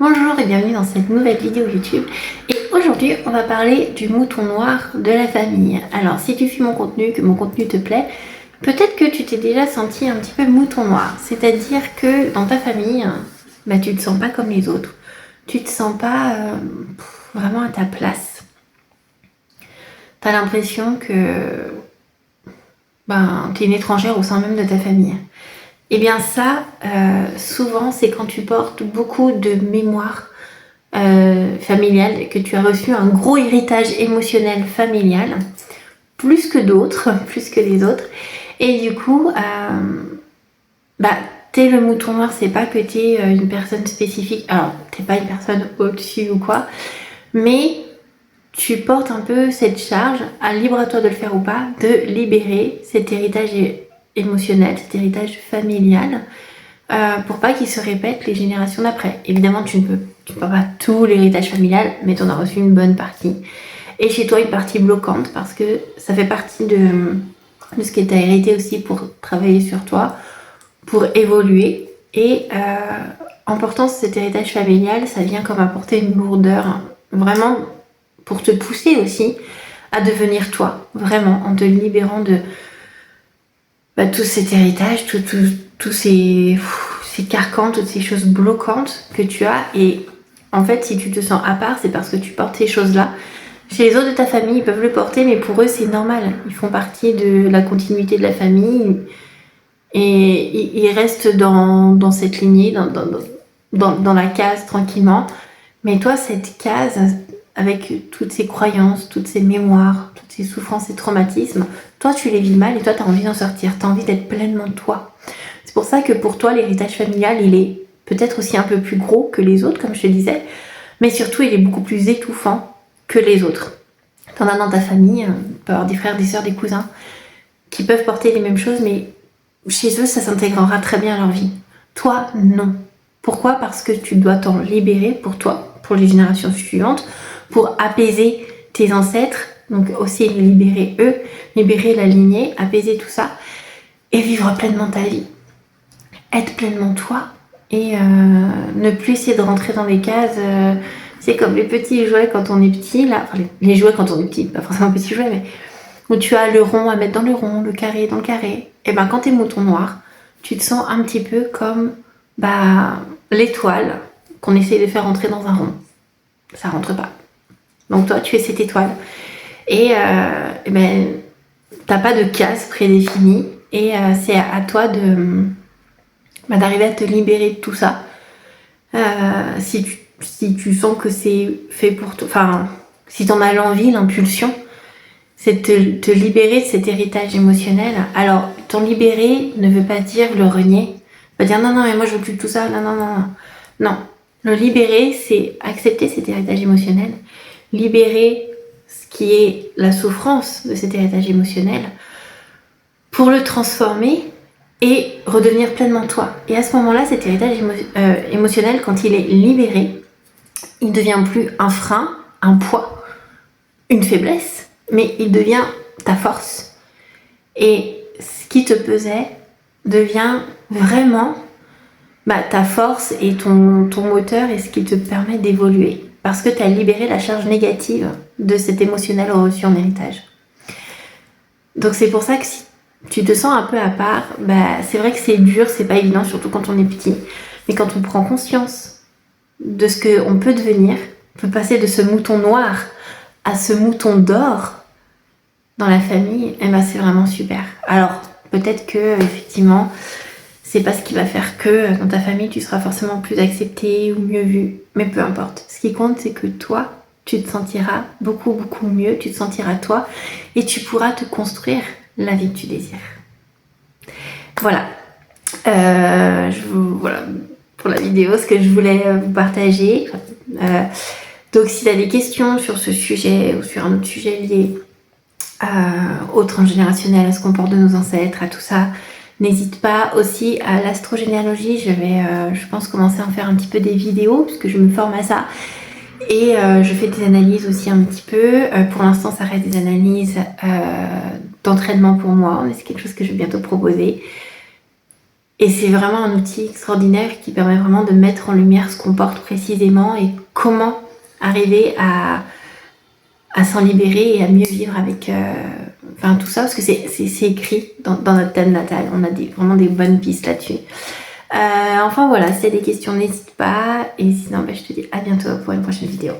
Bonjour et bienvenue dans cette nouvelle vidéo YouTube. Et aujourd'hui, on va parler du mouton noir de la famille. Alors, si tu suis mon contenu, que mon contenu te plaît, peut-être que tu t'es déjà senti un petit peu mouton noir. C'est-à-dire que dans ta famille, tu te sens pas comme les autres. Tu te sens pas vraiment à ta place. T'as l'impression que t'es une étrangère au sein même de ta famille. Et bien ça, souvent, c'est quand tu portes beaucoup de mémoire familiale, que tu as reçu un gros héritage émotionnel familial, plus que d'autres, plus que les autres. Et du coup, t'es le mouton noir, c'est pas que t'es une personne spécifique. Alors, t'es pas une personne au-dessus ou quoi, mais tu portes un peu cette charge, libre à toi de le faire ou pas, de libérer cet héritage émotionnel, cet héritage familial, pour pas qu'il se répète les générations d'après. Évidemment, tu ne peux pas tout l'héritage familial, mais tu en as reçu une bonne partie. Et chez toi, une partie bloquante, parce que ça fait partie de ce que tu as hérité aussi pour travailler sur toi, pour évoluer. Et en portant cet héritage familial, ça vient comme apporter une lourdeur, vraiment pour te pousser aussi à devenir toi, vraiment, en te libérant de tout cet héritage, tous ces carcans, toutes ces choses bloquantes que tu as. Et en fait, si tu te sens à part, c'est parce que tu portes ces choses-là. Chez les autres de ta famille, ils peuvent le porter, mais pour eux, c'est normal. Ils font partie de la continuité de la famille et ils restent dans cette lignée, dans la case tranquillement. Mais toi, cette case, avec toutes ces croyances, toutes ces mémoires, toutes ces souffrances et traumatismes, toi, tu les vis mal et toi, tu as envie d'en sortir. Tu as envie d'être pleinement toi. C'est pour ça que pour toi, l'héritage familial, il est peut-être aussi un peu plus gros que les autres, comme je te disais, mais surtout, il est beaucoup plus étouffant que les autres. T'en as dans ta famille, tu peux avoir des frères, des sœurs, des cousins qui peuvent porter les mêmes choses, mais chez eux, ça s'intégrera très bien à leur vie. Toi, non. Pourquoi ? Parce que tu dois t'en libérer pour toi, pour les générations suivantes, pour apaiser tes ancêtres, donc aussi libérer eux, libérer la lignée, apaiser tout ça, et vivre pleinement ta vie. Être pleinement toi, et ne plus essayer de rentrer dans les cases. C'est comme les petits jouets quand on est petit, là, enfin, les jouets quand on est petit, pas forcément petits jouets, mais où tu as le rond à mettre dans le rond, le carré dans le carré. Et quand t'es mouton noir, tu te sens un petit peu comme l'étoile qu'on essaye de faire rentrer dans un rond. Ça rentre pas. Donc toi, tu es cette étoile. Et t'as pas de case prédéfinie. Et c'est à toi d'arriver à te libérer de tout ça. Si tu sens que c'est fait pour toi, enfin, si t'en as l'envie, l'impulsion, c'est te libérer de cet héritage émotionnel. Alors, t'en libérer ne veut pas dire le renier. Pas dire non, mais moi je veux plus de tout ça, non. Non. Le libérer, c'est accepter cet héritage émotionnel, libérer ce qui est la souffrance de cet héritage émotionnel pour le transformer et redevenir pleinement toi. Et à ce moment-là, cet héritage émotionnel, quand il est libéré, il ne devient plus un frein, un poids, une faiblesse, mais il devient ta force. Et ce qui te pesait devient vraiment ta force et ton moteur et ce qui te permet d'évoluer. Parce que tu as libéré la charge négative de cet émotionnel reçu en héritage. Donc c'est pour ça que si tu te sens un peu à part, c'est vrai que c'est dur, c'est pas évident, surtout quand on est petit. Mais quand on prend conscience de ce qu'on peut devenir, on peut passer de ce mouton noir à ce mouton d'or dans la famille, c'est vraiment super. Alors, peut-être que, effectivement, c'est pas ce qui va faire que dans ta famille, tu seras forcément plus accepté ou mieux vu. Mais peu importe. Ce qui compte, c'est que toi, tu te sentiras beaucoup, beaucoup mieux, tu te sentiras toi, et tu pourras te construire la vie que tu désires. Voilà. Voilà pour la vidéo, ce que je voulais vous partager. Donc, si tu as des questions sur ce sujet ou sur un autre sujet lié au transgénérationnel, à ce qu'on porte de nos ancêtres, à tout ça, n'hésite pas. Aussi à l'astrogénéalogie, je vais, je pense, commencer à en faire un petit peu des vidéos, puisque je me forme à ça. Et je fais des analyses aussi un petit peu. Pour l'instant, ça reste des analyses d'entraînement pour moi. C'est quelque chose que je vais bientôt proposer. Et c'est vraiment un outil extraordinaire qui permet vraiment de mettre en lumière ce qu'on porte précisément et comment arriver à s'en libérer et à mieux vivre avec tout ça, parce que c'est écrit dans notre thème natal. On a vraiment des bonnes pistes là-dessus. Enfin voilà, si tu as des questions, n'hésite pas. Et sinon, je te dis à bientôt pour une prochaine vidéo.